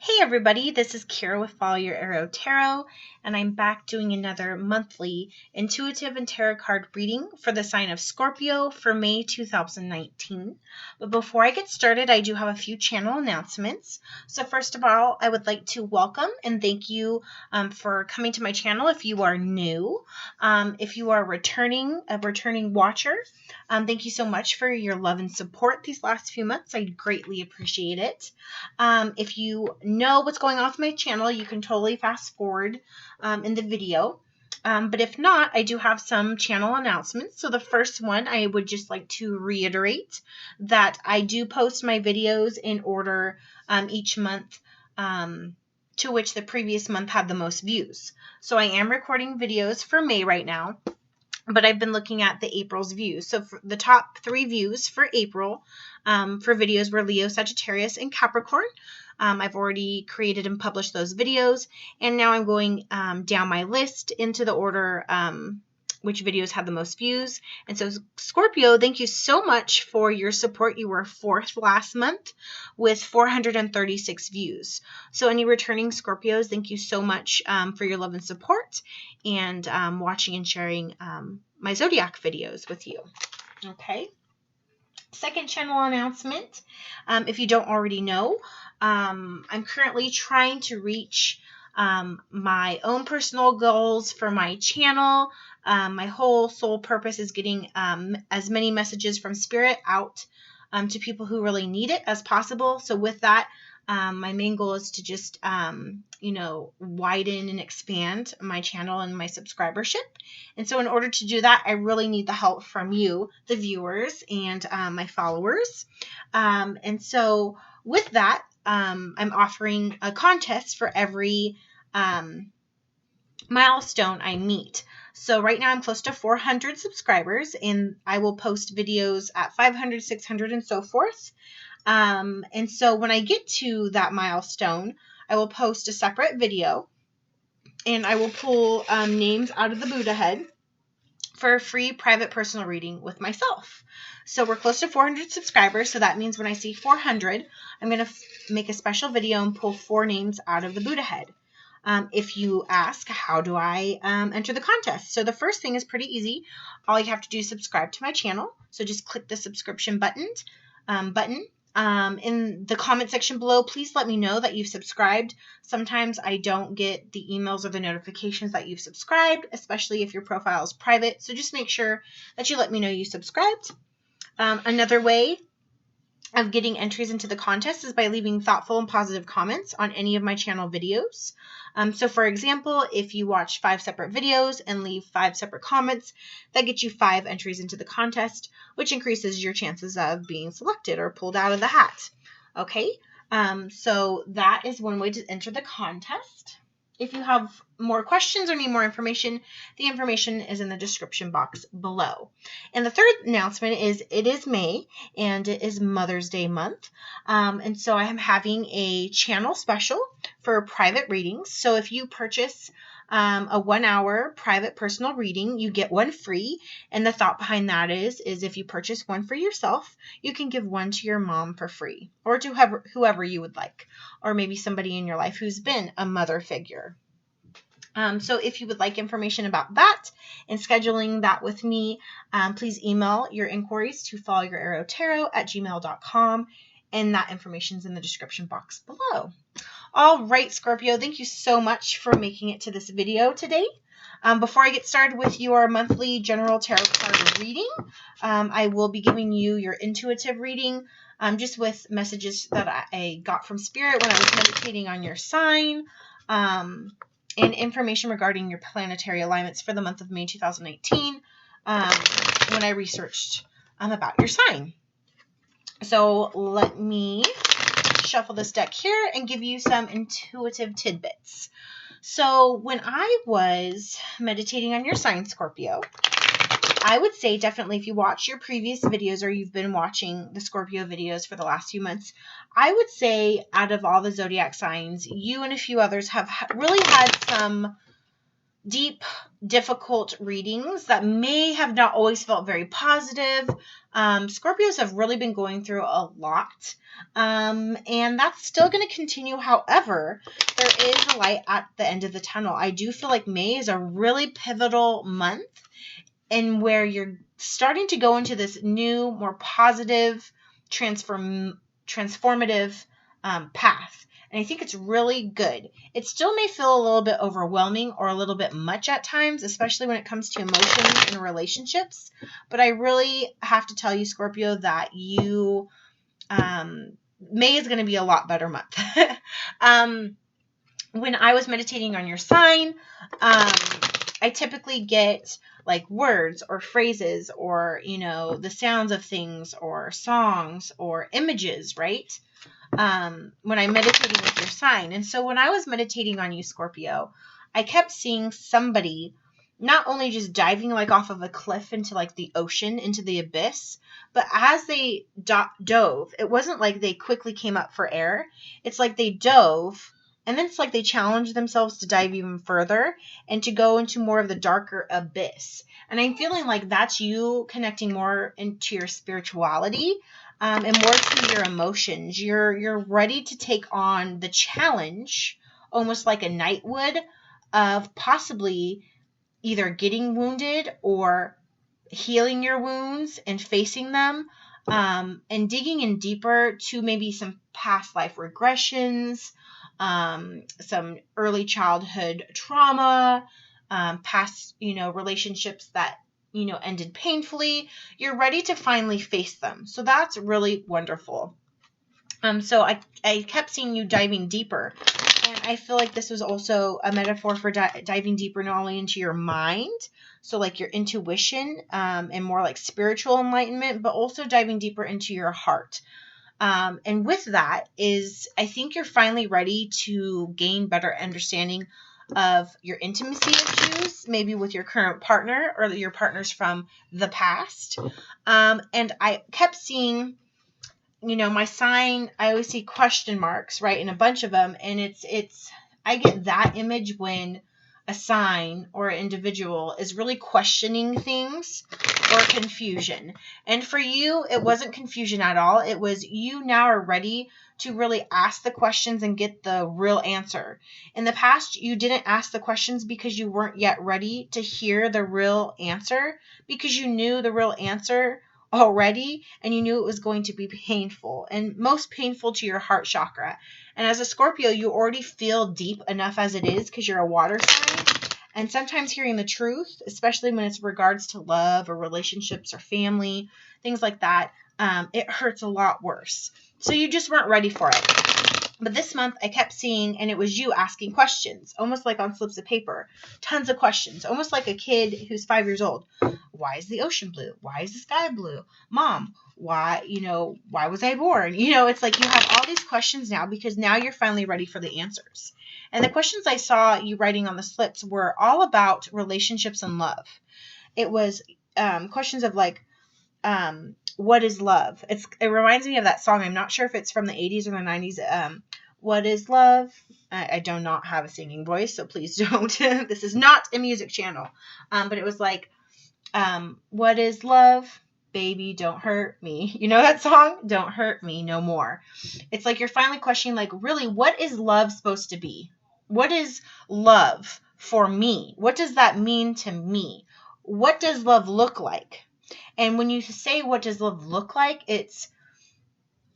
Hey everybody, this is Kira with Follow Your Arrow Tarot, and I'm back doing another monthly intuitive and tarot card reading for the sign of Scorpio for May 2019. But before I get started, I do have a few channel announcements. So first of all, I would like to welcome and thank you for coming to my channel if you are new. If you are a returning watcher, thank you so much for your love and support these last few months. I greatly appreciate it. If you know what's going on with my channel, you can totally fast forward in the video. But if not, I do have some channel announcements. So the first one, I would just like to reiterate that I do post my videos in order each month to which the previous month had the most views. So I am recording videos for May right now, but I've been looking at the April's views. So for the top 3 views for April for videos were Leo, Sagittarius, and Capricorn. I've already created and published those videos, and now I'm going down my list into the order which videos had the most views. And so Scorpio, thank you so much for your support. You were 4th last month with 436 views. So any returning Scorpios, thank you so much for your love and support and watching and sharing my Zodiac videos with you. Okay. Second channel announcement, if you don't already know, I'm currently trying to reach my own personal goals for my channel. My whole sole purpose is getting as many messages from Spirit out to people who really need it as possible. So with that, my main goal is to just, widen and expand my channel and my subscribership. And so in order to do that, I really need the help from you, the viewers, and my followers. And so with that, I'm offering a contest for every milestone I meet. So right now I'm close to 400 subscribers, and I will post videos at 500, 600, and so forth. And so when I get to that milestone, I will post a separate video, and I will pull names out of the Buddha head for a free private personal reading with myself. So we're close to 400 subscribers, so that means when I see 400, I'm going to make a special video and pull 4 names out of the Buddha head. If you ask, how do I enter the contest? So the first thing is pretty easy. All you have to do is subscribe to my channel. So just click the subscription button. In the comment section below, please let me know that you've subscribed. Sometimes I don't get the emails or the notifications that you've subscribed, especially if your profile is private. So just make sure that you let me know you subscribed. Another way of getting entries into the contest is by leaving thoughtful and positive comments on any of my channel videos. So for example, if you watch 5 separate videos and leave 5 separate comments, that gets you 5 entries into the contest, which increases your chances of being selected or pulled out of the hat. Okay, so that is one way to enter the contest. If you have more questions or need more information, the information is in the description box below. And the third announcement is it is May, and it is Mother's Day month. And so I am having a channel special for private readings. So if you purchase a 1-hour private personal reading, you get one free. And the thought behind that is if you purchase one for yourself, you can give one to your mom for free, or to whoever you would like, or maybe somebody in your life who's been a mother figure. So if you would like information about that and scheduling that with me, please email your inquiries to followyourarrowtarot@gmail.com, and that information is in the description box below. All right, Scorpio, thank you so much for making it to this video today. Before I get started with your monthly general tarot card reading, I will be giving you your intuitive reading, just with messages that I got from Spirit when I was meditating on your sign, and information regarding your planetary alignments for the month of May 2019 when I researched about your sign. So let me shuffle this deck here and give you some intuitive tidbits. So when I was meditating on your sign, Scorpio, I would say definitely if you watch your previous videos or you've been watching the Scorpio videos for the last few months, I would say out of all the zodiac signs, you and a few others have really had some deep, difficult readings that may have not always felt very positive. Scorpios have really been going through a lot, and that's still going to continue. However, there is a light at the end of the tunnel. I do feel like May is a really pivotal month, and where you're starting to go into this new, more positive, transformative path. And I think it's really good. It still may feel a little bit overwhelming or a little bit much at times, especially when it comes to emotions and relationships. But I really have to tell you, Scorpio, that you, May is going to be a lot better month. When I was meditating on your sign, I typically get like words or phrases or, the sounds of things or songs or images, right? When I'm meditating with your sign. And so when I was meditating on you, Scorpio, I kept seeing somebody not only just diving like off of a cliff into like the ocean, into the abyss, but as they dove, it wasn't like they quickly came up for air. It's like they dove, and then it's like they challenged themselves to dive even further and to go into more of the darker abyss. And I'm feeling like that's you connecting more into your spirituality, and more to your emotions. You're ready to take on the challenge, almost like a knight would, of possibly either getting wounded or healing your wounds and facing them, and digging in deeper to maybe some past life regressions, some early childhood trauma, past, relationships that, ended painfully. You're ready to finally face them. So that's really wonderful. So I kept seeing you diving deeper. And I feel like this was also a metaphor for diving deeper, not only into your mind, so like your intuition, and more like spiritual enlightenment, but also diving deeper into your heart. And with that is, I think you're finally ready to gain better understanding of your intimacy issues, maybe with your current partner or your partners from the past. And I kept seeing, my sign, I always see question marks, right? And a bunch of them. And I get that image when a sign or an individual is really questioning things or confusion. And for you, it wasn't confusion at all. It was you now are ready to really ask the questions and get the real answer. In the past, you didn't ask the questions because you weren't yet ready to hear the real answer, because you knew the real answer already and you knew it was going to be painful, and most painful to your heart chakra. And as a Scorpio, you already feel deep enough as it is because you're a water sign. And sometimes hearing the truth, especially when it's regards to love or relationships or family, things like that, it hurts a lot worse. So you just weren't ready for it. But this month I kept seeing, and it was you asking questions, almost like on slips of paper, tons of questions, almost like a kid who's 5 years old. Why is the ocean blue? Why is the sky blue? Mom, why was I born? It's like you have all these questions now because now you're finally ready for the answers. And the questions I saw you writing on the slips were all about relationships and love. It was questions of like, what is love? It reminds me of that song. I'm not sure if it's from the 80s or the 90s. What is love? I do not have a singing voice, so please don't. This is not a music channel. But it was like, what is love? Baby, don't hurt me. You know that song? Don't hurt me no more. It's like you're finally questioning, like, really, what is love supposed to be? What is love for me? What does that mean to me? What does love look like? And when you say, what does love look like?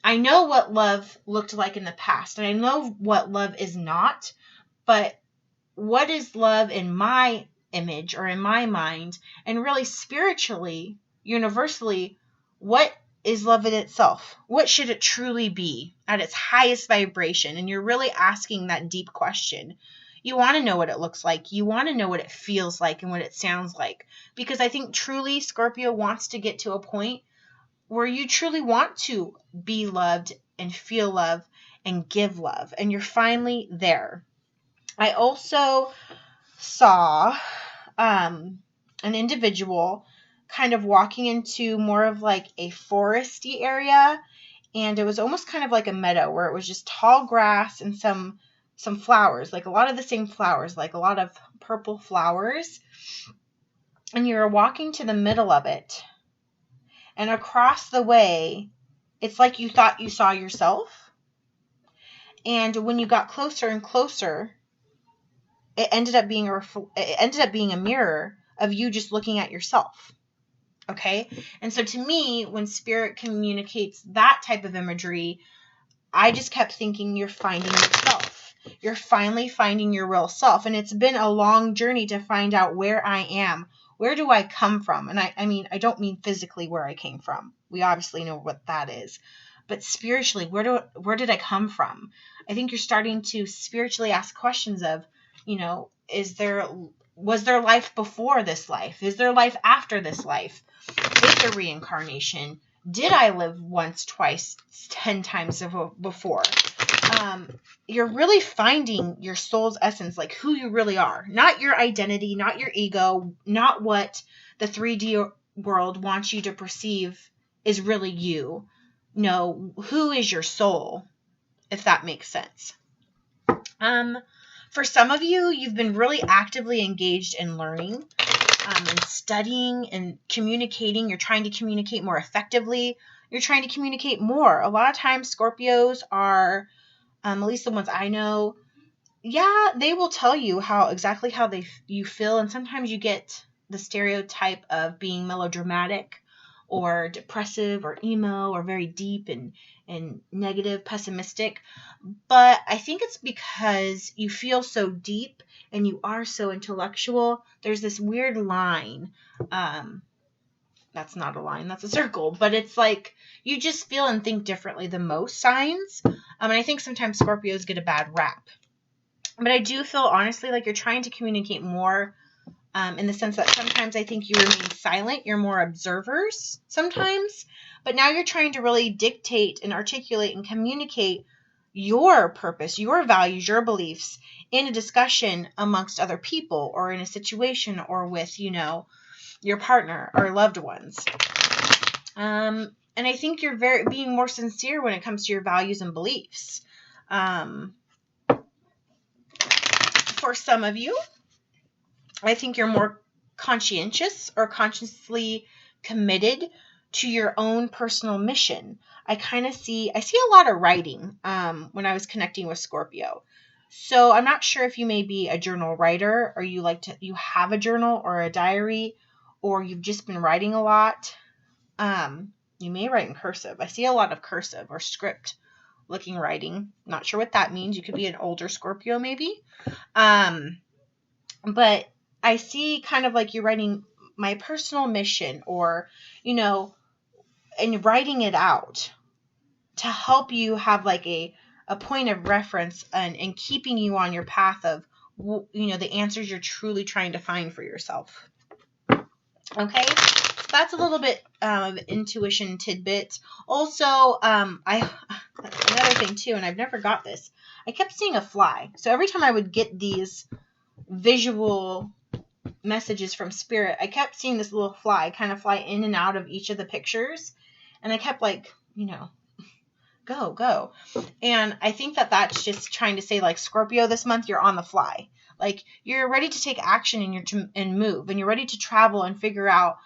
I know what love looked like in the past, and I know what love is not, but what is love in my image or in my mind? And really spiritually, universally, what is love in itself? What should it truly be at its highest vibration? And you're really asking that deep question. You want to know what it looks like. You want to know what it feels like and what it sounds like. Because I think truly Scorpio wants to get to a point where you truly want to be loved and feel love and give love. And you're finally there. I also saw an individual kind of walking into more of like a foresty area. And it was almost kind of like a meadow where it was just tall grass and some some flowers, like a lot of the same flowers, like a lot of purple flowers. And you're walking to the middle of it. And across the way, it's like you thought you saw yourself. And when you got closer and closer, it ended up being a mirror of you just looking at yourself. Okay? And so to me, when spirit communicates that type of imagery, I just kept thinking you're finding yourself. You're finally finding your real self. And it's been a long journey to find out where I am. Where do I come from? And I mean, I don't mean physically where I came from. We obviously know what that is. But spiritually, where did I come from? I think you're starting to spiritually ask questions of, you know, was there life before this life? Is there life after this life? Is there reincarnation? Did I live once, twice, 10 times before? You're really finding your soul's essence, like who you really are. Not your identity, not your ego, not what the 3D world wants you to perceive is really you. No, who is your soul, if that makes sense. For some of you, you've been really actively engaged in learning and studying and communicating. You're trying to communicate more effectively. You're trying to communicate more. A lot of times Scorpios are, at least the ones I know, yeah, they will tell you exactly how you feel. And sometimes you get the stereotype of being melodramatic or depressive or emo or very deep and negative, pessimistic. But I think it's because you feel so deep and you are so intellectual. There's this weird line. That's not a line, that's a circle. But it's like you just feel and think differently than most signs. And I think sometimes Scorpios get a bad rap. But I do feel honestly like you're trying to communicate more in the sense that sometimes I think you remain silent. You're more observers sometimes. But now you're trying to really dictate and articulate and communicate your purpose, your values, your beliefs in a discussion amongst other people or in a situation or with, you know, your partner or loved ones. And I think you're being more sincere when it comes to your values and beliefs. For some of you, I think you're more conscientious or consciously committed to your own personal mission. I see a lot of writing when I was connecting with Scorpio. So I'm not sure if you may be a journal writer or you have a journal or a diary, or you've just been writing a lot. You may write in cursive. I see a lot of cursive or script looking writing. Not sure what that means. You could be an older Scorpio maybe. But I see kind of like you're writing my personal mission or, you know, and writing it out to help you have like a point of reference and keeping you on your path of, you know, the answers you're truly trying to find for yourself. Okay, so that's a little bit of intuition tidbit. Also, another thing too, and I've never got this. I kept seeing a fly. So every time I would get these visual messages from spirit, I kept seeing this little fly kind of fly in and out of each of the pictures. And I kept like, you know, go. And I think that that's just trying to say like, Scorpio, this month you're on the fly. Like you're ready to take action and move, and you're ready to travel and figure out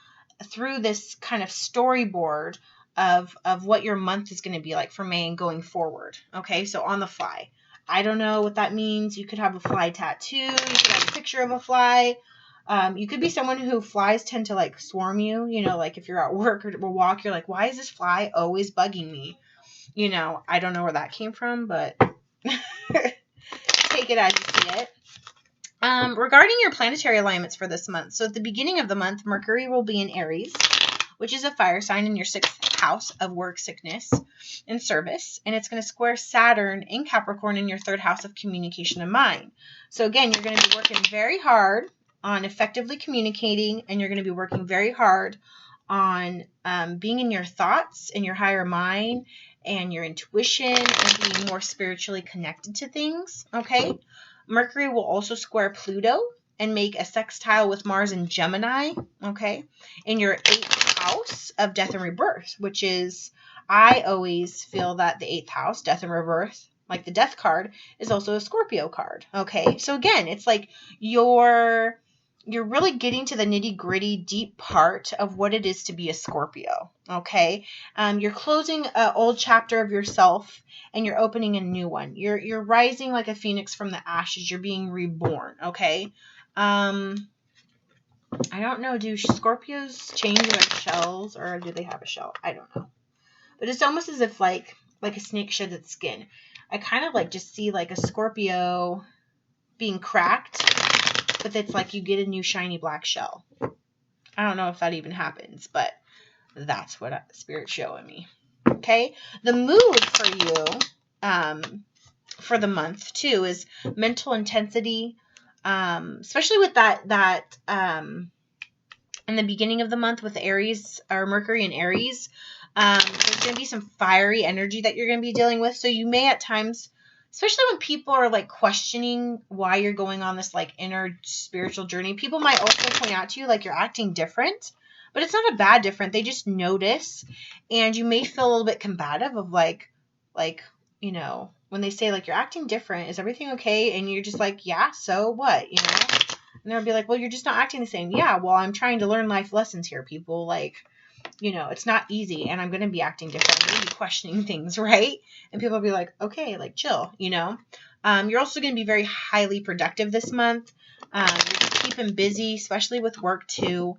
through this kind of storyboard of what your month is going to be like for May and going forward. Okay, so on the fly. I don't know what that means. You could have a fly tattoo. You could have a picture of a fly. You could be someone who flies tend to like swarm you. You know, like if you're at work or walk, you're like, why is this fly always bugging me? You know, I don't know where that came from, but take it as you see it. Regarding your planetary alignments for this month. So at the beginning of the month, Mercury will be in Aries, which is a fire sign in your 6th house of work, sickness, and service. And it's going to square Saturn in Capricorn in your 3rd house of communication and mind. So again, you're going to be working very hard on effectively communicating, and you're going to be working very hard on being in your thoughts and your higher mind and your intuition and being more spiritually connected to things. Okay. Mercury will also square Pluto and make a sextile with Mars and Gemini, okay, in your 8th house of death and rebirth, which is, I always feel that the 8th house, death and rebirth, like the Death card, is also a Scorpio card. Okay, so again, it's like you're really getting to the nitty-gritty, deep part of what it is to be a Scorpio. Okay, you're closing an old chapter of yourself and you're opening a new one. You're rising like a phoenix from the ashes. You're being reborn. Okay. I don't know. Do Scorpios change their shells, or do they have a shell? I don't know. But it's almost as if like a snake sheds its skin. I kind of like just see like a Scorpio being cracked, but it's like you get a new shiny black shell. I don't know if that even happens, but that's what Spirit's showing me. Okay, the mood for you for the month too is mental intensity, especially with that in the beginning of the month with Aries, or Mercury in Aries. There's going to be some fiery energy that you're going to be dealing with. So you may at times, especially when people are like questioning why you're going on this like inner spiritual journey, people might also point out to you like you're acting different, but it's not a bad different. They just notice, and you may feel a little bit combative of like, you know, when they say like you're acting different, is everything okay? And you're just like, yeah, so what, you know? And they'll be like, well, you're just not acting the same. Yeah, well, I'm trying to learn life lessons here, people. Like, you know, it's not easy, and I'm going to be acting different. I'm going to be questioning things, right? And people will be like, okay, like chill, you know. You're also going to be very highly productive this month. You're keeping busy, especially with work too.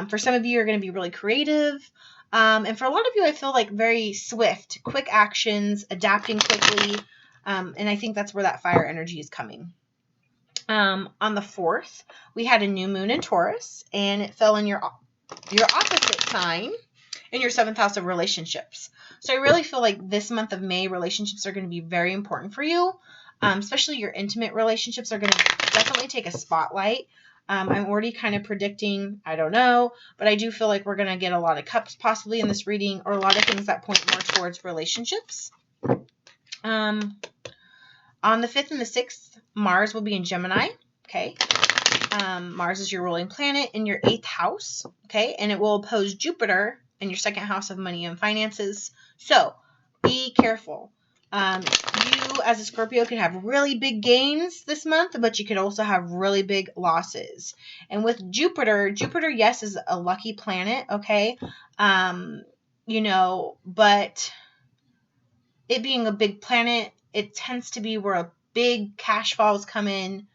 For some of you, you're going to be really creative. And for a lot of you, I feel like very swift, quick actions, adapting quickly. And I think that's where that fire energy is coming. On the 4th, we had a new moon in Taurus, and it fell in your opposite sign in your 7th house of relationships. So I really feel like this month of May, relationships are going to be very important for you. Especially your intimate relationships are going to definitely take a spotlight. I'm already kind of predicting, I don't know, but I do feel like we're going to get a lot of cups possibly in this reading, or a lot of things that point more towards relationships. On the 5th and the 6th, Mars will be in Gemini. Okay. Mars is your ruling planet in your 8th house, okay, and it will oppose Jupiter in your 2nd house of money and finances. So be careful. You as a Scorpio can have really big gains this month, but you could also have really big losses. And with Jupiter, yes, is a lucky planet, okay, you know, but it being a big planet, it tends to be where a big cash falls come in,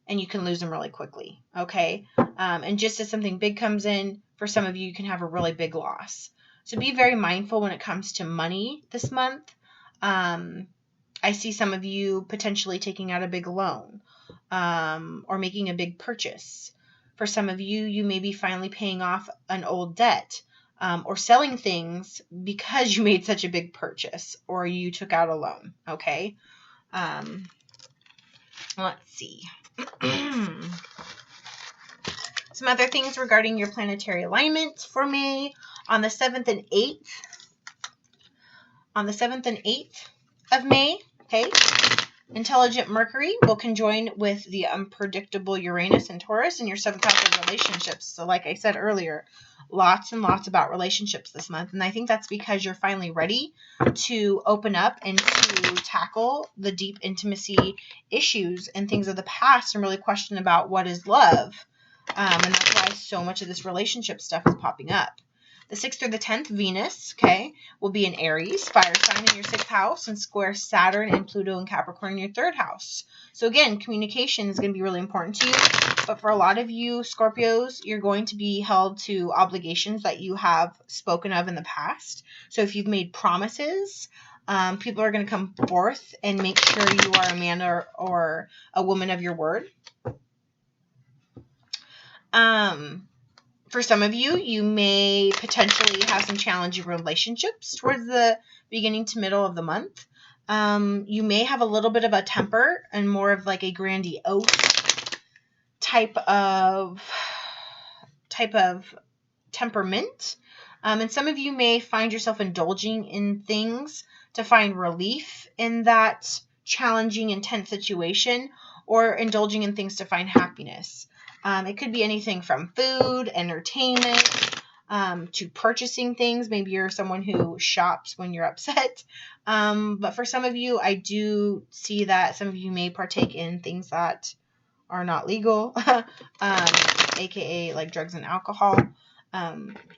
and you can lose them really quickly, okay? And just as something big comes in, for some of you, you can have a really big loss. So be very mindful when it comes to money this month. I see some of you potentially taking out a big loan, or making a big purchase. For some of you, you may be finally paying off an old debt, or selling things because you made such a big purchase, or you took out a loan, okay? Let's see. Some other things regarding your planetary alignment for May on the 7th and 8th. On the 7th and 8th of May, okay, intelligent Mercury will conjoin with the unpredictable Uranus and Taurus in your 7th house of relationships. So like I said earlier, lots and lots about relationships this month. And I think that's because you're finally ready to open up and to tackle the deep intimacy issues and things of the past and really question about what is love. And that's why so much of this relationship stuff is popping up. The 6th through the 10th, Venus, okay, will be in Aries, fire sign in your 6th house, and square Saturn and Pluto and Capricorn in your 3rd house. So again, communication is going to be really important to you. But for a lot of you Scorpios, you're going to be held to obligations that you have spoken of in the past. So if you've made promises, people are going to come forth and make sure you are a man or a woman of your word. For some of you, you may potentially have some challenging relationships towards the beginning to middle of the month. You may have a little bit of a temper and more of like a grandiose type of temperament. And some of you may find yourself indulging in things to find relief in that challenging, intense situation, or indulging in things to find happiness. It could be anything from food, entertainment, to purchasing things. Maybe you're someone who shops when you're upset. But for some of you, I do see that some of you may partake in things that are not legal, aka like drugs and alcohol.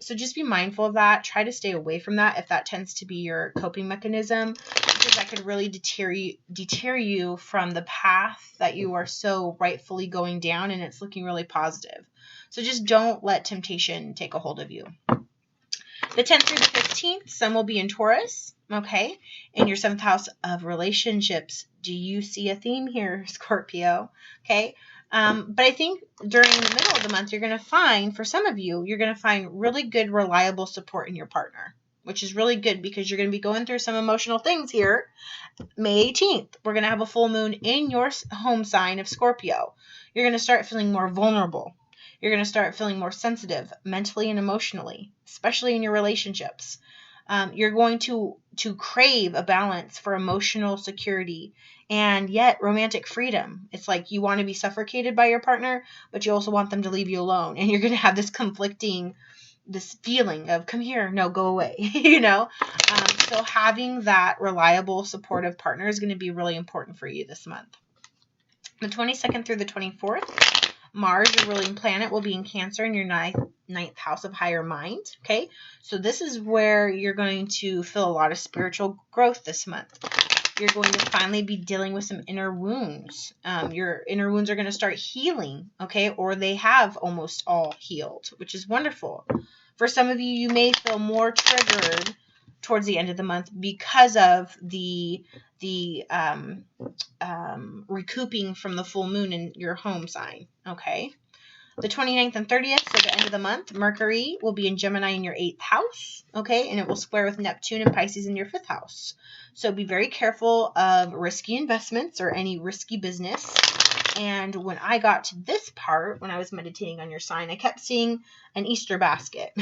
So just be mindful of that. Try to stay away from that if that tends to be your coping mechanism, because that could really deter you from the path that you are so rightfully going down, and it's looking really positive. So just don't let temptation take a hold of you. The 10th through the 15th, Sun will be in Taurus, okay? In your 7th house of relationships. Do you see a theme here, Scorpio? Okay. But I think during the middle of the month, you're going to find, for some of you, you're going to find really good, reliable support in your partner, which is really good because you're going to be going through some emotional things here. May 18th, we're going to have a full moon in your home sign of Scorpio. You're going to start feeling more vulnerable. You're going to start feeling more sensitive mentally and emotionally, especially in your relationships. You're going to crave a balance for emotional security and yet romantic freedom. It's like you want to be suffocated by your partner, but you also want them to leave you alone. And you're going to have this feeling of, come here, no, go away, you know? So having that reliable, supportive partner is going to be really important for you this month. The 22nd through the 24th, Mars, your ruling planet, will be in Cancer in your ninth house of higher mind, okay? So this is where you're going to feel a lot of spiritual growth this month. You're going to finally be dealing with some inner wounds. Your inner wounds are going to start healing, okay? Or they have almost all healed, which is wonderful. For some of you, you may feel more triggered towards the end of the month because of the recouping from the full moon in your home sign, okay? The 29th and 30th, so the end of the month, Mercury will be in Gemini in your 8th house, okay? And it will square with Neptune and Pisces in your 5th house. So be very careful of risky investments or any risky business. And when I got to this part, when I was meditating on your sign, I kept seeing an Easter basket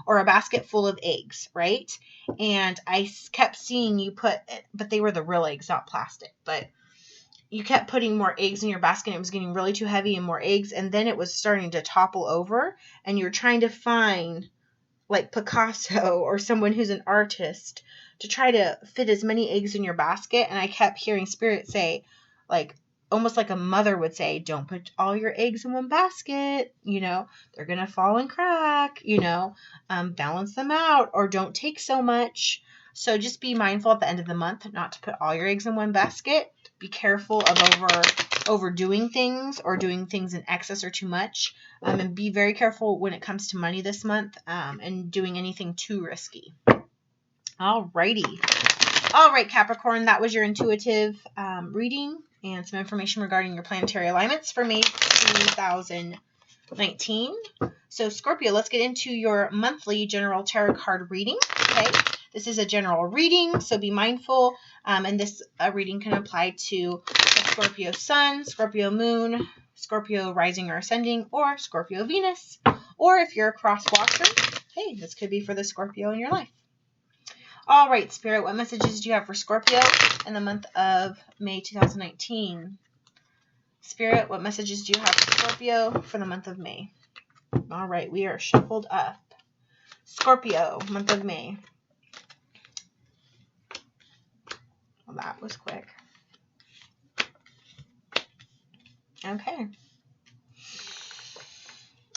or a basket full of eggs, right? And I kept seeing you but they were the real eggs, not plastic, but you kept putting more eggs in your basket, and it was getting really too heavy and more eggs, and then it was starting to topple over, and you're trying to find like Picasso or someone who's an artist to try to fit as many eggs in your basket. And I kept hearing Spirit say, like, almost like a mother would say, don't put all your eggs in one basket, you know, they're going to fall and crack, you know, balance them out, or don't take so much. So just be mindful at the end of the month not to put all your eggs in one basket. Be careful of overdoing things or doing things in excess or too much. And be very careful when it comes to money this month and doing anything too risky. Alrighty. All right, Capricorn, that was your intuitive reading and some information regarding your planetary alignments for May 2019. So, Scorpio, let's get into your monthly general tarot card reading, okay? This is a general reading, so be mindful. And this reading can apply to Scorpio Sun, Scorpio Moon, Scorpio Rising or Ascending, or Scorpio Venus. Or if you're a crosswalker, hey, this could be for the Scorpio in your life. All right, Spirit, what messages do you have for Scorpio in the month of May 2019? Spirit, what messages do you have for Scorpio for the month of May? All right, we are shuffled up. Scorpio, month of May. Well, that was quick. Okay.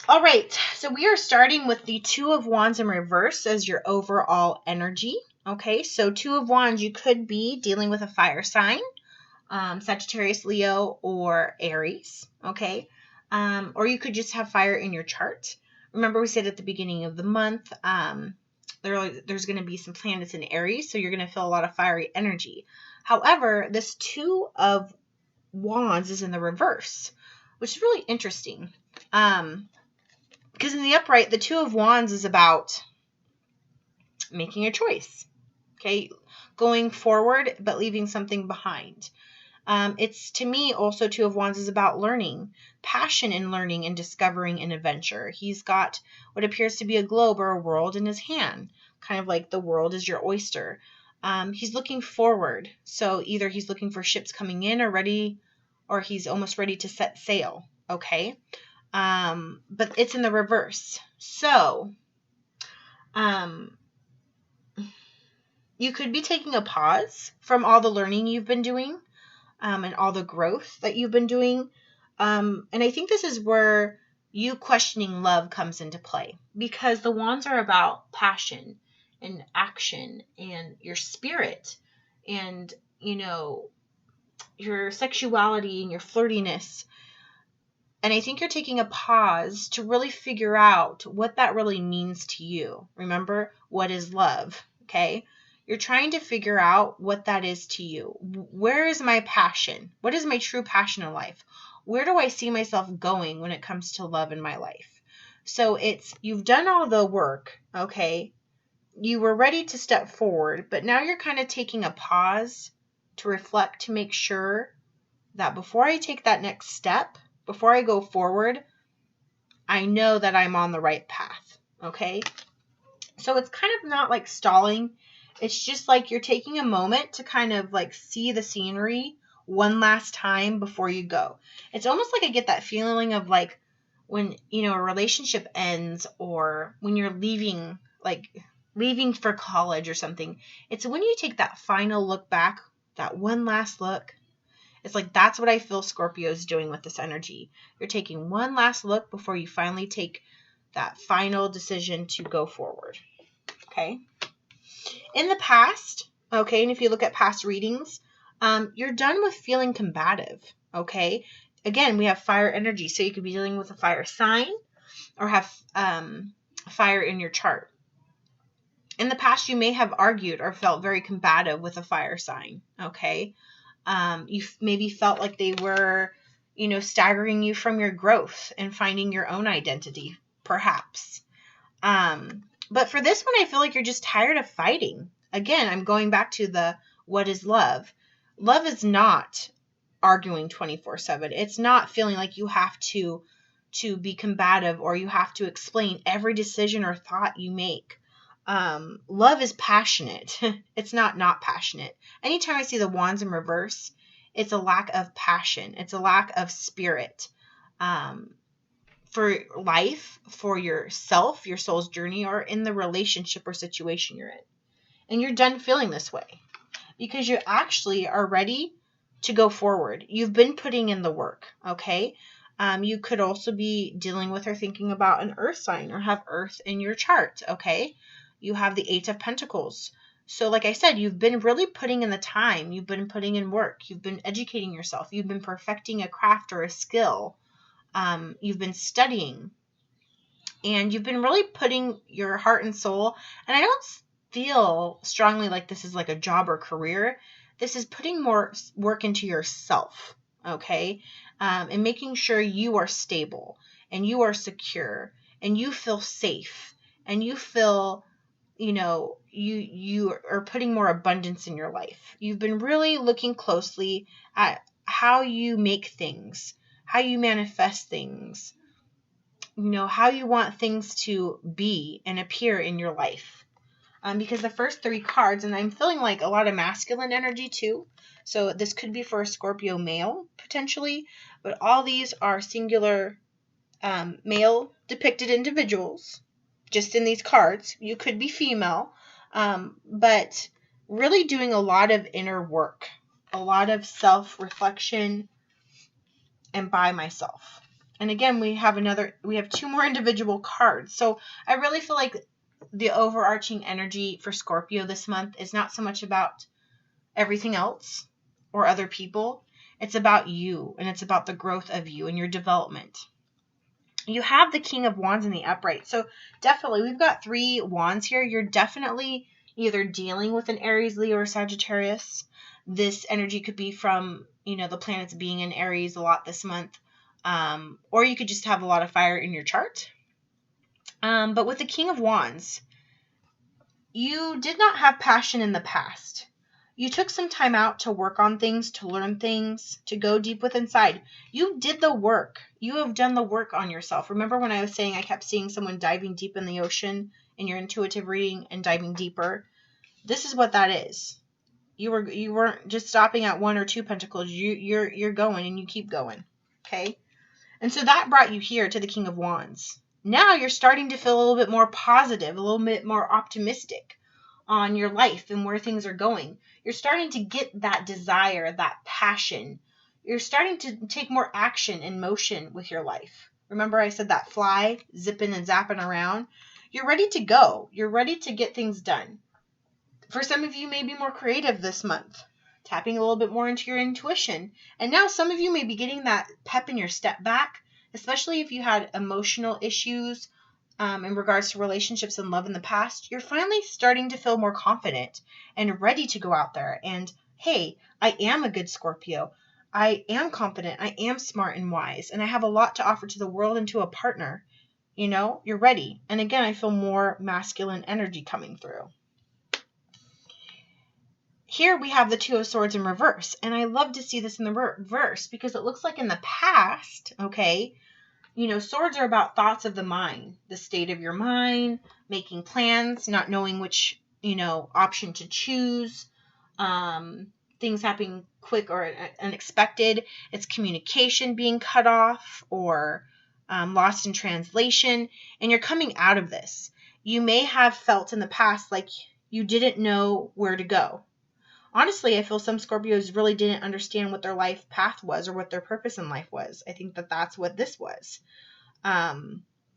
All right, so we are starting with the Two of Wands in reverse as your overall energy. Okay, so Two of Wands, you could be dealing with a fire sign, Sagittarius, Leo, or Aries. Okay, or you could just have fire in your chart. Remember, we said at the beginning of the month, there's going to be some planets in Aries, so you're going to feel a lot of fiery energy. However, this Two of Wands is in the reverse, which is really interesting. Because in the upright, the Two of Wands is about making a choice, okay? Going forward, but leaving something behind. It's, to me, also Two of Wands is about learning, passion in learning and discovering an adventure. He's got what appears to be a globe or a world in his hand, kind of like the world is your oyster. He's looking forward. So either he's looking for ships coming in or he's almost ready to set sail, okay? But it's in the reverse. So You could be taking a pause from all the learning you've been doing, and all the growth that you've been doing. And I think this is where you questioning love comes into play, because the wands are about passion and action and your spirit and, your sexuality and your flirtiness. And I think you're taking a pause to really figure out what that really means to you. Remember, what is love? Okay? You're trying to figure out what that is to you. Where is my passion? What is my true passion in life? Where do I see myself going when it comes to love in my life? So you've done all the work, okay? You were ready to step forward, but now you're kind of taking a pause to reflect, to make sure that before I take that next step, before I go forward, I know that I'm on the right path, okay? So it's kind of not like stalling. It's just like you're taking a moment to kind of like see the scenery one last time before you go. It's almost like I get that feeling of like when, a relationship ends, or when you're leaving for college or something. It's when you take that final look back, that one last look. It's like that's what I feel Scorpio is doing with this energy. You're taking one last look before you finally take that final decision to go forward. Okay? In the past, okay, and if you look at past readings, you're done with feeling combative, okay? Again, we have fire energy, so you could be dealing with a fire sign or have fire in your chart. In the past, you may have argued or felt very combative with a fire sign, okay? You maybe felt like they were, staggering you from your growth and finding your own identity, perhaps. But for this one, I feel like you're just tired of fighting. Again, I'm going back to what is love? Love is not arguing 24/7. It's not feeling like you have to be combative, or you have to explain every decision or thought you make. Love is passionate. It's not passionate. Anytime I see the wands in reverse, it's a lack of passion. It's a lack of spirit. For life, for yourself, your soul's journey, or in the relationship or situation you're in. And you're done feeling this way because you actually are ready to go forward. You've been putting in the work, okay? You could also be dealing with or thinking about an earth sign, or have earth in your chart, okay? You have the 8 of Pentacles. So like I said, you've been really putting in the time. You've been putting in work. You've been educating yourself. You've been perfecting a craft or a skill. You've been studying, and you've been really putting your heart and soul. And I don't feel strongly like this is like a job or career. This is putting more work into yourself, okay? And making sure you are stable and you are secure and you feel safe and you feel, you are putting more abundance in your life. You've been really looking closely at how you make things, how you manifest things, how you want things to be and appear in your life. Because the first 3 cards, and I'm feeling like a lot of masculine energy too. So this could be for a Scorpio male potentially, but all these are singular male depicted individuals just in these cards. You could be female, but really doing a lot of inner work, a lot of self-reflection, and by myself. And again, we have 2 more individual cards. So I really feel like the overarching energy for Scorpio this month is not so much about everything else or other people. It's about you, and it's about the growth of you and your development. You have the King of Wands in the upright. So definitely, we've got 3 wands here. You're definitely either dealing with an Aries, Leo, or Sagittarius. This energy could be from, the planets being in Aries a lot this month. Or you could just have a lot of fire in your chart. But with the King of Wands, you did not have passion in the past. You took some time out to work on things, to learn things, to go deep within inside. You did the work. You have done the work on yourself. Remember when I was saying I kept seeing someone diving deep in the ocean in your intuitive reading and diving deeper? This is what that is. You weren't just stopping at 1 or 2 pentacles. You're going, and you keep going. Okay? And so that brought you here to the King of Wands. now you're starting to feel a little bit more positive, a little bit more optimistic on your life and where things are going. You're starting to get that desire, that passion. You're starting to take more action and motion with your life. Remember I said that fly zipping and zapping around? You're ready to go. You're ready to get things done. For some of you may be more creative this month, tapping a little bit more into your intuition. And now some of you may be getting that pep in your step back, especially if you had emotional issues in regards to relationships and love in the past. You're finally starting to feel more confident and ready to go out there. And hey, I am a good Scorpio. I am confident. I am smart and wise. And I have a lot to offer to the world and to a partner. You know, you're ready. And again, I feel more masculine energy coming through. Here we have the Two of Swords in reverse. And I love to see this in the reverse because it looks like in the past, okay, you know, swords are about thoughts of the mind, the state of your mind, making plans, not knowing which, you know, option to choose, things happening quick or unexpected. It's communication being cut off or lost in translation. And you're coming out of this. You may have felt in the past like you didn't know where to go. Honestly, I feel some Scorpios really didn't understand what their life path was or what their purpose in life was. I think that that's what this was.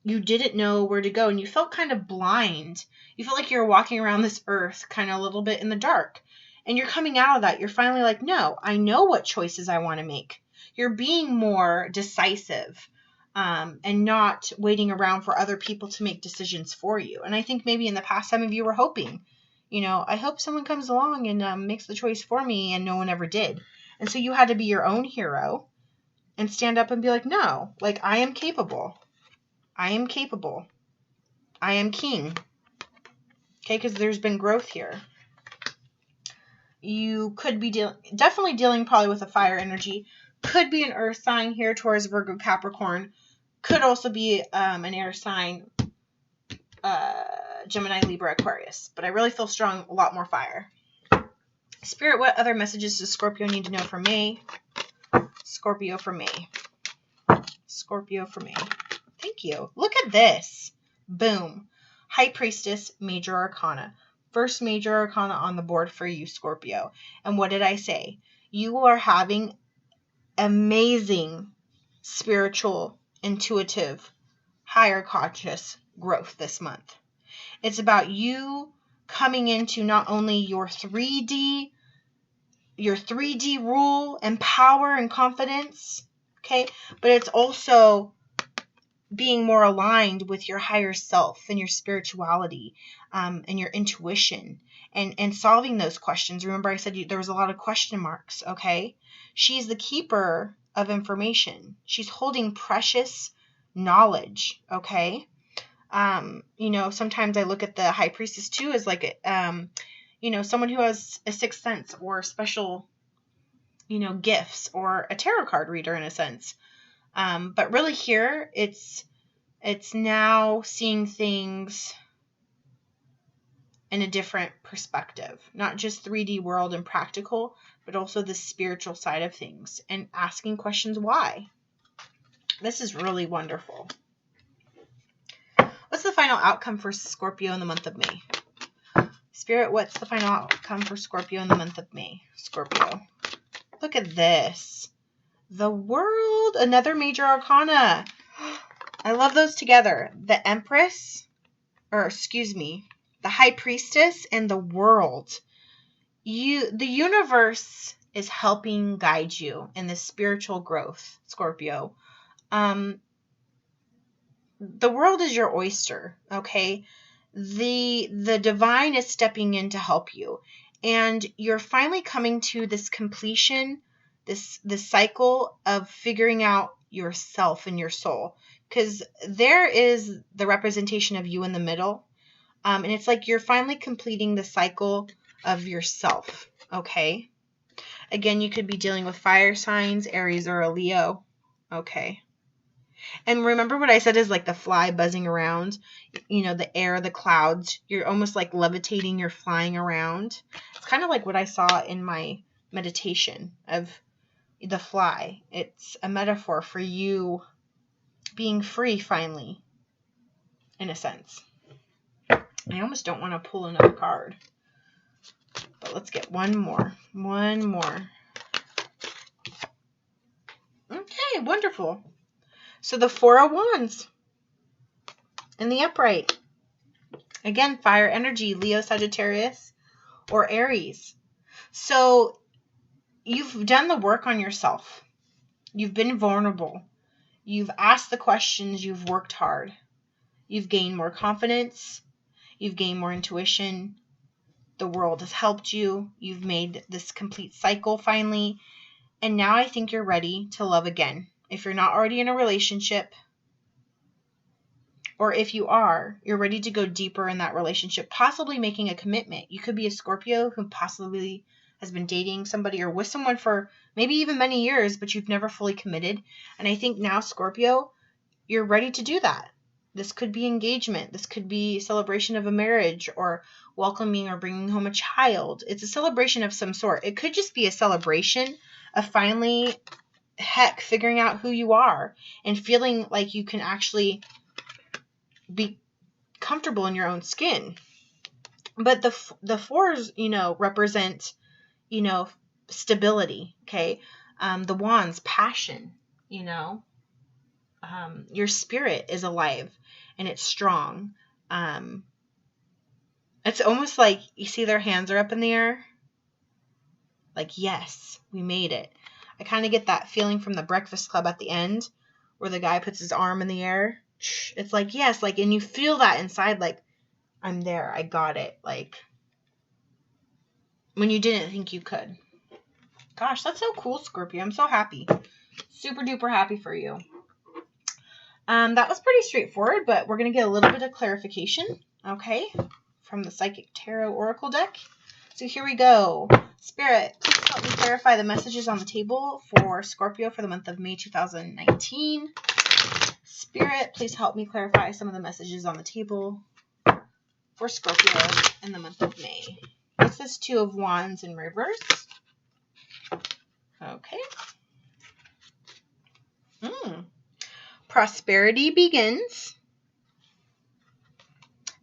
You didn't know where to go and you felt kind of blind. You felt like you were walking around this earth kind of a little bit in the dark. And you're coming out of that. You're finally like, no, I know what choices I want to make. You're being more decisive and not waiting around for other people to make decisions for you. And I think maybe in the past, some of you were hoping, you know, I hope someone comes along and makes the choice for me, and no one ever did. And so you had to be your own hero and stand up and be like, no, like I am capable. I am capable. I am king. Okay, because there's been growth here. You could be definitely dealing probably with a fire energy. Could be an earth sign here, Taurus, Virgo, Capricorn. Could also be an air sign, Gemini, Libra, Aquarius. But I really feel strong, a lot more fire. Spirit, what other messages does Scorpio need to know for May? Scorpio for May. Scorpio for May. Thank you. Look at this. Boom. High Priestess, Major Arcana. First Major Arcana on the board for you, Scorpio. And what did I say? You are having amazing spiritual, intuitive, higher conscious growth this month. It's about you coming into not only your 3D rule and power and confidence, okay, but it's also being more aligned with your higher self and your spirituality and your intuition and solving those questions. Remember I said there was a lot of question marks, okay? She's the keeper of information. She's holding precious knowledge, okay? You know, sometimes I look at the High Priestess too as like, you know, someone who has a sixth sense or special, you know, gifts, or a tarot card reader in a sense. But really here, it's now seeing things in a different perspective, not just 3D world and practical, but also the spiritual side of things and asking questions why. This is really wonderful. What's the final outcome for Scorpio in the month of May? Spirit, what's the final outcome for Scorpio in the month of May? Scorpio. Look at this. The World, another Major Arcana. I love those together. The Empress, the High Priestess and the World. The universe is helping guide you in this spiritual growth, Scorpio. The world is your oyster, okay? The divine is stepping in to help you. And you're finally coming to this completion, this cycle of figuring out yourself and your soul. Because there is the representation of you in the middle. And it's like you're finally completing the cycle of yourself, okay? Again, you could be dealing with fire signs, Aries or a Leo, okay? And remember what I said is like the fly buzzing around, you know, the air, the clouds. You're almost like levitating, you're flying around. It's kind of like what I saw in my meditation of the fly. It's a metaphor for you being free finally. in a sense. I almost don't want to pull another card. But let's get one more. One more. Okay, wonderful. So the Four of Wands in the upright. Again, fire energy, Leo, Sagittarius, or Aries. So you've done the work on yourself. You've been vulnerable. You've asked the questions. You've worked hard. You've gained more confidence. You've gained more intuition. The world has helped you. You've made this complete cycle finally. And now I think you're ready to love again. If you're not already in a relationship, or if you are, you're ready to go deeper in that relationship, possibly making a commitment. You could be a Scorpio who possibly has been dating somebody or with someone for maybe even many years, but you've never fully committed. And I think now, Scorpio, you're ready to do that. This could be engagement. This could be celebration of a marriage or welcoming or bringing home a child. It's a celebration of some sort. It could just be a celebration of finally, figuring out who you are and feeling like you can actually be comfortable in your own skin. But the fours, represent, stability. Okay. The wands, passion, your spirit is alive and it's strong. It's almost like you see their hands are up in the air. Like, yes, we made it. I kind of get that feeling from the Breakfast Club at the end where the guy puts his arm in the air. It's like, yes, like, and you feel that inside, like, I'm there, I got it, like, when you didn't think you could. Gosh, that's so cool, Scorpio. I'm so happy. Super duper happy for you. That was pretty straightforward, but we're going to get a little bit of clarification, okay, from the Psychic Tarot Oracle deck. So here we go. Spirit, please help me clarify the messages on the table for Scorpio for the month of May 2019. Spirit, please help me clarify some of the messages on the table for Scorpio in the month of May. This is Two of Wands in reverse. Okay. Prosperity begins.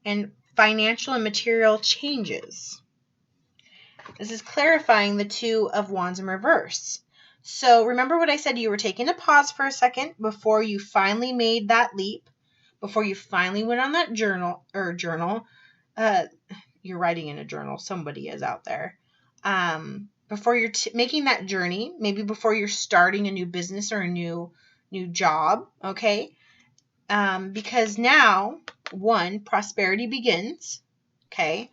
And financial and material changes. This is clarifying the Two of Wands in reverse. So remember what I said, you were taking a pause for a second before you finally made that leap, before you finally went on that journal. You're writing in a journal. Somebody is out there. Before you're making that journey, maybe before you're starting a new business or a new job, okay? Because now, 1, prosperity begins, okay?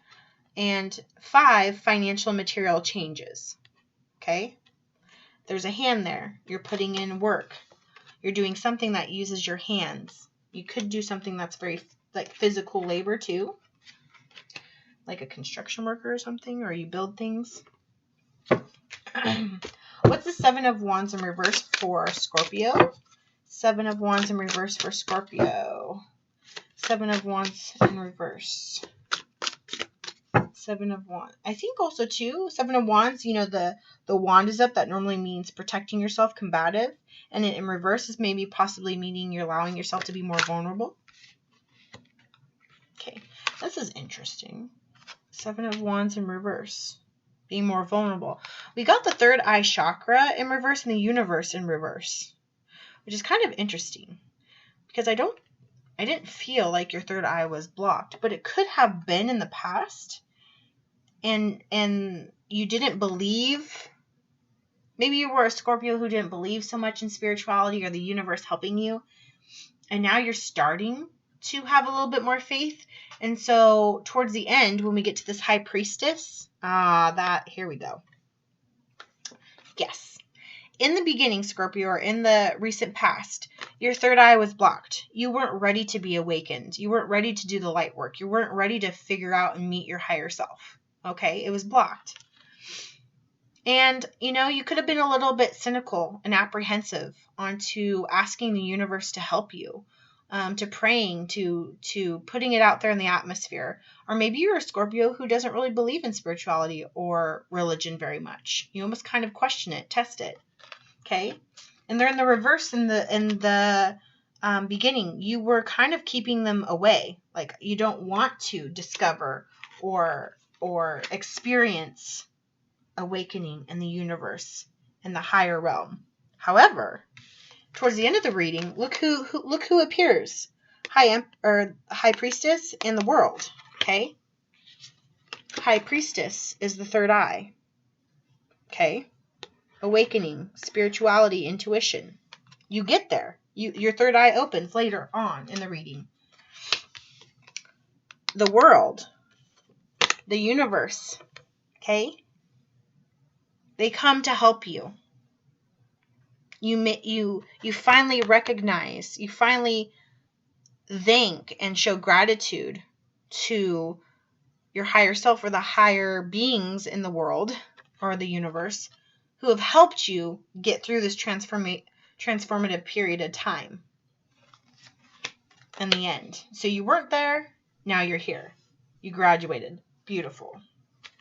And 5, financial and material changes, okay? There's a hand there. You're putting in work. You're doing something that uses your hands. You could do something that's very, like, physical labor, too. Like a construction worker or something, or you build things. What's the Seven of Wands in reverse for Scorpio? 7 of Wands in reverse for Scorpio. 7 of Wands in reverse. 7 of Wands. I think also, too, 7 of Wands, the wand is up. That normally means protecting yourself, combative. And in reverse is maybe possibly meaning you're allowing yourself to be more vulnerable. Okay, this is interesting. 7 of Wands in reverse. Being more vulnerable. We got the third eye chakra in reverse and the universe in reverse. Which is kind of interesting. Because I didn't feel like your third eye was blocked. But it could have been in the past. And you didn't believe. Maybe you were a Scorpio who didn't believe so much in spirituality or the universe helping you. And now you're starting to have a little bit more faith. And so towards the end, when we get to this High Priestess, here we go. Yes. In the beginning, Scorpio, or in the recent past, your third eye was blocked. You weren't ready to be awakened. You weren't ready to do the light work. You weren't ready to figure out and meet your higher self. Okay? It was blocked. And, you could have been a little bit cynical and apprehensive onto asking the universe to help you, to praying, to putting it out there in the atmosphere. Or maybe you're a Scorpio who doesn't really believe in spirituality or religion very much. You almost kind of question it, test it. Okay? And they're in the reverse in the beginning, you were kind of keeping them away. Like, you don't want to discover or experience awakening in the universe, in the higher realm. However, towards the end of the reading, look who appears. High Priestess in the world. Okay? High Priestess is the third eye. Okay? Awakening, spirituality, intuition. You get there. Your third eye opens later on in the reading. The world, the universe, okay? They come to help you. You finally recognize, you finally thank and show gratitude to your higher self or the higher beings in the world or the universe who have helped you get through this transformative period of time in the end. So you weren't there, now you're here. You graduated. Beautiful.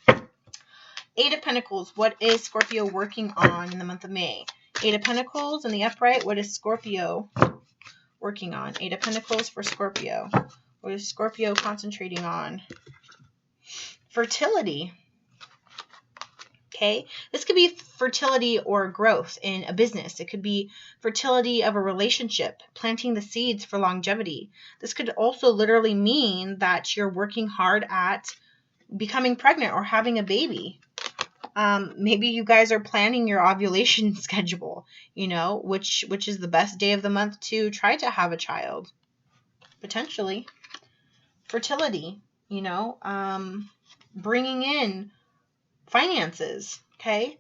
8 of Pentacles, what is Scorpio working on in the month of May? 8 of Pentacles in the upright, what is Scorpio working on? 8 of Pentacles for Scorpio. What is Scorpio concentrating on? Fertility. Okay, this could be fertility or growth in a business. It could be fertility of a relationship, planting the seeds for longevity. This could also literally mean that you're working hard at becoming pregnant or having a baby. Maybe you guys are planning your ovulation schedule, which is the best day of the month to try to have a child. Potentially. Fertility, bringing in finances, okay?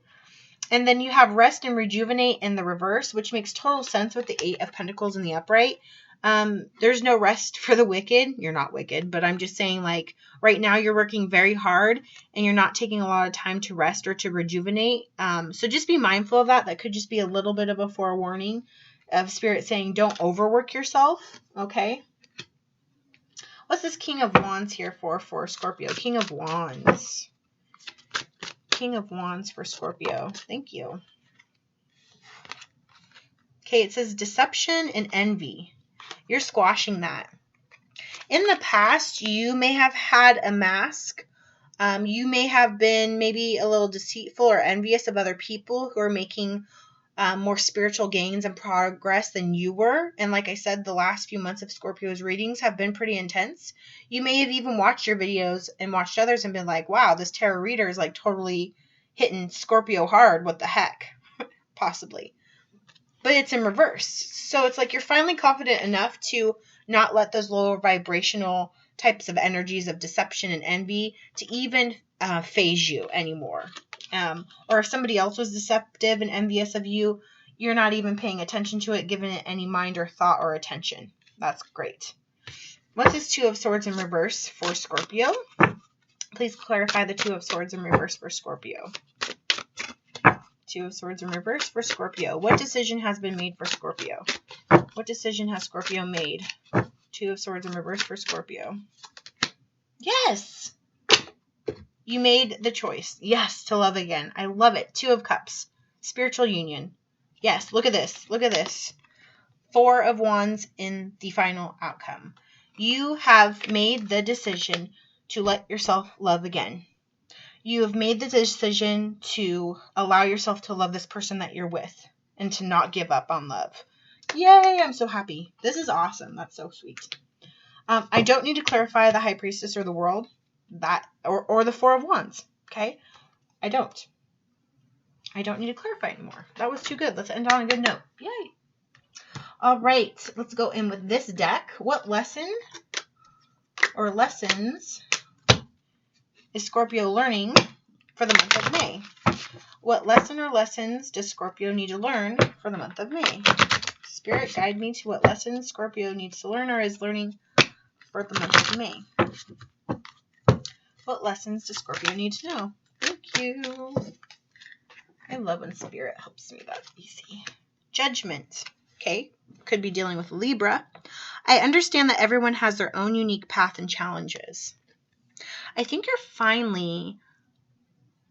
And then you have rest and rejuvenate in the reverse, which makes total sense with the 8 of Pentacles in the upright. There's no rest for the wicked. You're not wicked, but I'm just saying, like, right now you're working very hard and you're not taking a lot of time to rest or to rejuvenate. So just be mindful of that. That could just be a little bit of a forewarning of Spirit saying don't overwork yourself, okay? What's this King of Wands here for Scorpio? King of Wands. King of Wands for Scorpio. Thank you. Okay, it says deception and envy. You're squashing that. In the past, you may have had a mask. You may have been maybe a little deceitful or envious of other people who are making more spiritual gains and progress than you were. And like I said, the last few months of Scorpio's readings have been pretty intense. You may have even watched your videos and watched others and been like, wow, this tarot reader is like totally hitting Scorpio hard. What the heck? Possibly. But it's in reverse. So it's like you're finally confident enough to not let those lower vibrational types of energies of deception and envy to even phase you anymore. Or if somebody else was deceptive and envious of you, you're not even paying attention to it, giving it any mind or thought or attention. That's great. What's this 2 of Swords in reverse for Scorpio? Please clarify the 2 of Swords in reverse for Scorpio. 2 of Swords in reverse for Scorpio. What decision has been made for Scorpio? What decision has Scorpio made? 2 of Swords in reverse for Scorpio. Yes! You made the choice. Yes, to love again. I love it. 2 of Cups. Spiritual union. Yes, look at this. Look at this. 4 of Wands in the final outcome. You have made the decision to let yourself love again. You have made the decision to allow yourself to love this person that you're with and to not give up on love. Yay, I'm so happy. This is awesome. That's so sweet. I don't need to clarify the High Priestess or the World, that or the 4 of Wands, okay? I don't need to clarify anymore. That was too good. Let's end on a good note. Yay. All right, let's go in with this deck. What lesson or lessons is Scorpio learning for the month of May? What lesson or lessons does Scorpio need to learn for the month of May? Spirit, guide me to what lessons Scorpio needs to learn or is learning for the month of May. What lessons does Scorpio need to know? Thank you. I love when Spirit helps me that easy. Judgment. Okay, could be dealing with Libra. I understand that everyone has their own unique path and challenges. I think you're finally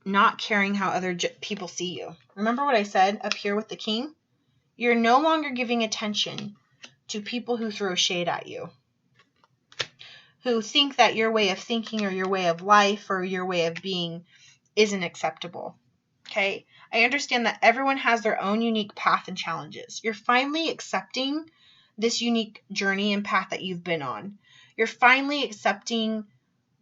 not caring how other people see you. Remember what I said up here with the King? You're no longer giving attention to people who throw shade at you, who think that your way of thinking or your way of life or your way of being isn't acceptable. Okay? I understand that everyone has their own unique path and challenges. You're finally accepting this unique journey and path that you've been on. You're finally accepting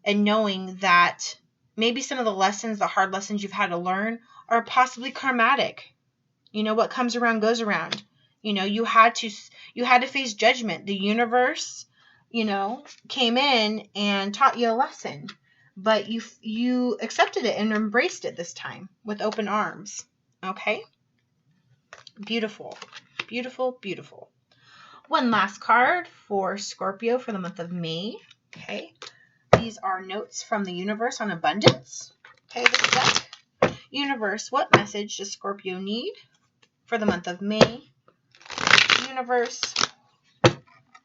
and knowing that maybe some of the lessons, the hard lessons you've had to learn are possibly karmatic. You know, what comes around goes around. You know, you had to face judgment. The universe, you know, came in and taught you a lesson, but you accepted it and embraced it this time with open arms. Okay? Beautiful. Beautiful, beautiful. One last card for Scorpio for the month of May. Okay? These are notes from the universe on abundance. Okay, this deck. Universe, what message does Scorpio need for the month of May? Universe,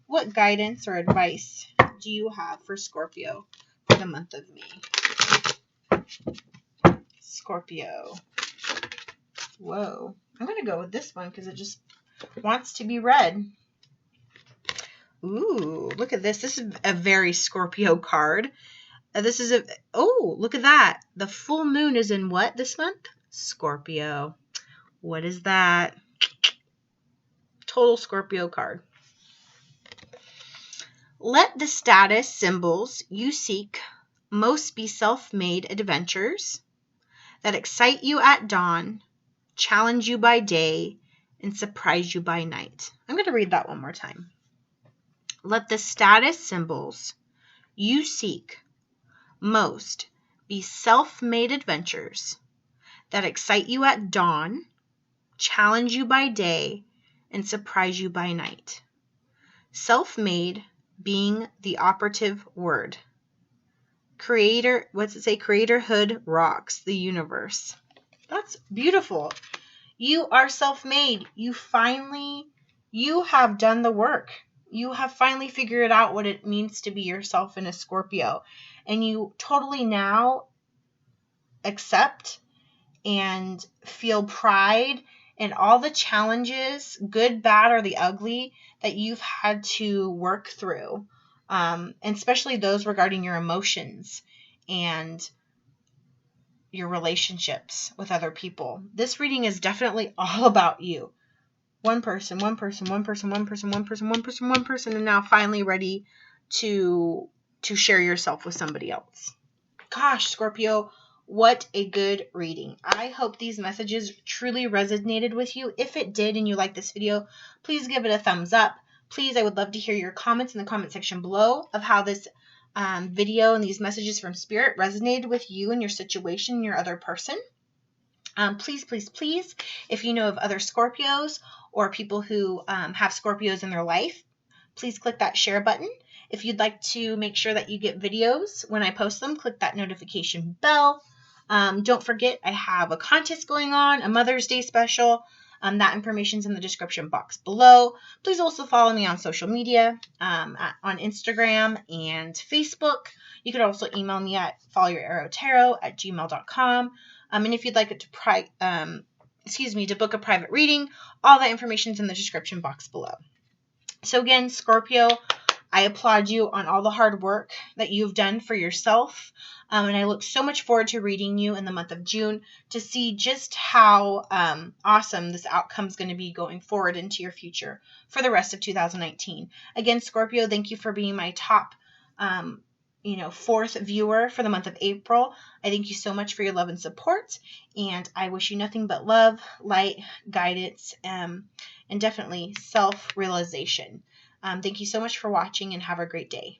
what guidance or advice do you have for Scorpio for the month of May? Scorpio. Whoa. I'm going to go with this one because it just wants to be read. Ooh, look at this. This is a very Scorpio card. This is look at that. The full moon is in what this month? Scorpio. What is that? Total Scorpio card. Let the status symbols you seek most be self-made adventures that excite you at dawn, challenge you by day, and surprise you by night. I'm going to read that one more time. Let the status symbols you seek most be self-made adventures that excite you at dawn, challenge you by day, and surprise you by night. Self-made being the operative word. Creator, what's it say? Creatorhood rocks the universe. That's beautiful. You are self-made. You have done the work. You have finally figured out what it means to be yourself in a Scorpio. And you totally now accept and feel pride in all the challenges, good, bad, or the ugly, that you've had to work through. And especially those regarding your emotions and your relationships with other people. This reading is definitely all about you. One person, and now finally ready to share yourself with somebody else. Gosh, Scorpio, what a good reading. I hope these messages truly resonated with you. If it did and you like this video, please give it a thumbs up. Please, I would love to hear your comments in the comment section below of how this video and these messages from Spirit resonated with you and your situation and your other person. Please, please, please, if you know of other Scorpios or people who have Scorpios in their life, please click that share button. If you'd like to make sure that you get videos when I post them, click that notification bell. Don't forget, I have a contest going on, a Mother's Day special. That information's in the description box below. Please also follow me on social media, on Instagram and Facebook. You could also email me at FollowYourArrowTarot@gmail.com. And if you'd like it to book a private reading, all that information is in the description box below. So again, Scorpio, I applaud you on all the hard work that you've done for yourself. And I look so much forward to reading you in the month of June to see just how awesome this outcome is going to be going forward into your future for the rest of 2019. Again, Scorpio, thank you for being my top fourth viewer for the month of April. I thank you so much for your love and support, and I wish you nothing but love, light, guidance, and definitely self-realization. Thank you so much for watching, and have a great day.